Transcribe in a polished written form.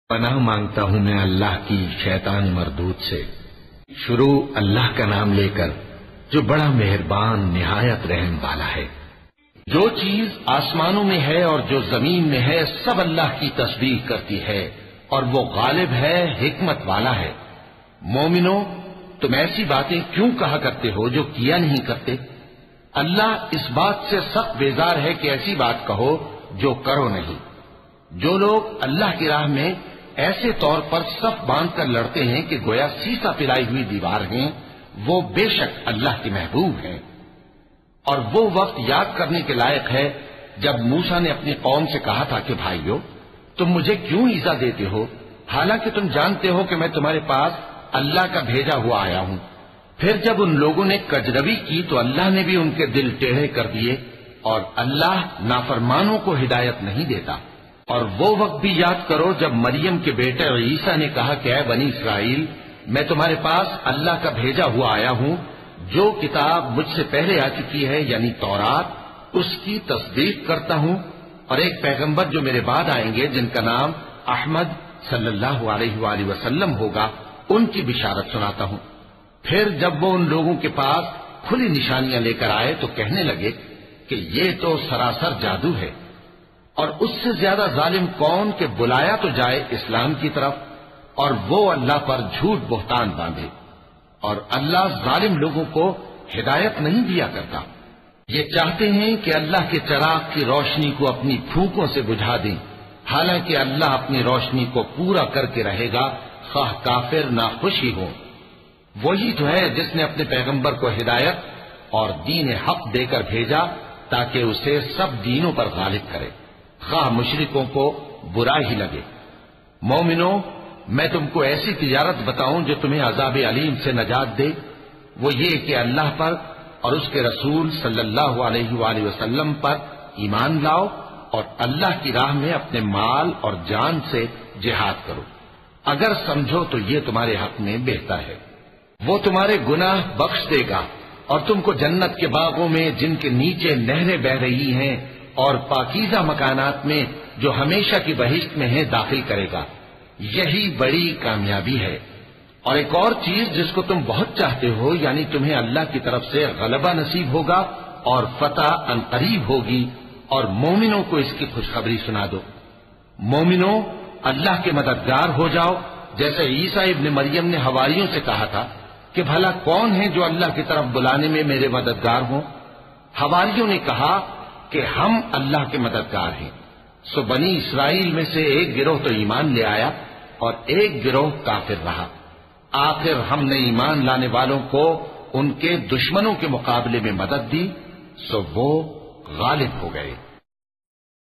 پناہ مانگتا ہوں میں اللہ کی شیطان مردود سے۔ شروع اللہ کا نام لے کر جو بڑا مہربان نہایت رحم والا ہے۔ جو چیز آسمانوں میں ہے اور جو زمین میں ہے سب اللہ کی تسبیح کرتی ہے اور وہ غالب ہے، حکمت والا ہے۔ مومنو، تم ایسی باتیں کیوں کہا کرتے ہو جو کیا نہیں کرتے؟ اللہ اس بات سے سخت بیزار ہے کہ ایسی بات کہو جو کرو نہیں۔ جو لوگ اللہ کی راہ میں ایسے طور پر صف باندھ کر لڑتے ہیں کہ گویا سیسا پلائی ہوئی دیوار ہیں، وہ بے شک اللہ کے محبوب ہیں۔ اور وہ وقت یاد کرنے کے لائق ہے جب موسیٰ نے اپنی قوم سے کہا تھا کہ بھائیو، تم مجھے کیوں ایذا دیتے ہو حالانکہ تم جانتے ہو کہ میں تمہارے پاس اللہ کا بھیجا ہوا آیا ہوں۔ پھر جب ان لوگوں نے کجروی کی تو اللہ نے بھی ان کے دل ٹیڑھے کر دیے، اور اللہ نافرمانوں کو ہدایت نہیں دیتا۔ اور وہ وقت بھی یاد کرو جب مریم کے بیٹے عیسیٰ نے کہا کہ اے بنی اسرائیل، میں تمہارے پاس اللہ کا بھیجا ہوا آیا ہوں، جو کتاب مجھ سے پہلے آ چکی ہے یعنی تورات، اس کی تصدیق کرتا ہوں، اور ایک پیغمبر جو میرے بعد آئیں گے جن کا نام احمد صلی اللہ علیہ وآلہ وسلم ہوگا، ان کی بشارت سناتا ہوں۔ پھر جب وہ ان لوگوں کے پاس کھلی نشانیاں لے کر آئے تو کہنے لگے کہ یہ تو سراسر جادو ہے، اور اس سے زیادہ ظالم کون کہ بلایا تو جائے اسلام کی طرف اور وہ اللہ پر جھوٹ بہتان باندھے۔ اور اللہ ظالم لوگوں کو ہدایت نہیں دیا کرتا۔ یہ چاہتے ہیں کہ اللہ کے چراغ کی روشنی کو اپنی پھونکوں سے بجھا دیں، حالانکہ اللہ اپنی روشنی کو پورا کر کے رہے گا، خواہ کافر ناخوش ہی ہو۔ وہی تو ہے جس نے اپنے پیغمبر کو ہدایت اور دین حق دے کر بھیجا تاکہ اسے سب دینوں پر غالب کرے، خواہ مشرکوں کو برا ہی لگے۔ مومنو، میں تم کو ایسی تجارت بتاؤں جو تمہیں عذاب علیم سے نجات دے، وہ یہ کہ اللہ پر اور اس کے رسول صلی اللہ علیہ وآلہ وسلم پر ایمان لاؤ اور اللہ کی راہ میں اپنے مال اور جان سے جہاد کرو، اگر سمجھو تو یہ تمہارے حق میں بہتر ہے۔ وہ تمہارے گناہ بخش دے گا اور تم کو جنت کے باغوں میں جن کے نیچے نہریں بہ رہی ہیں اور پاکیزہ مکانات میں جو ہمیشہ کی بہشت میں ہیں داخل کرے گا۔ یہی بڑی کامیابی ہے۔ اور ایک اور چیز جس کو تم بہت چاہتے ہو، یعنی تمہیں اللہ کی طرف سے غلبہ نصیب ہوگا اور فتح عنقریب ہوگی، اور مومنوں کو اس کی خوشخبری سنا دو۔ مومنوں، اللہ کے مددگار ہو جاؤ، جیسے عیسیٰ ابن مریم نے حواریوں سے کہا تھا کہ بھلا کون ہے جو اللہ کی طرف بلانے میں میرے مددگار ہوں؟ حواریوں نے کہا کہ ہم اللہ کے مددگار ہیں۔ سو بنی اسرائیل میں سے ایک گروہ تو ایمان لے آیا اور ایک گروہ کافر رہا۔ آخر ہم نے ایمان لانے والوں کو ان کے دشمنوں کے مقابلے میں مدد دی، سو وہ غالب ہو گئے۔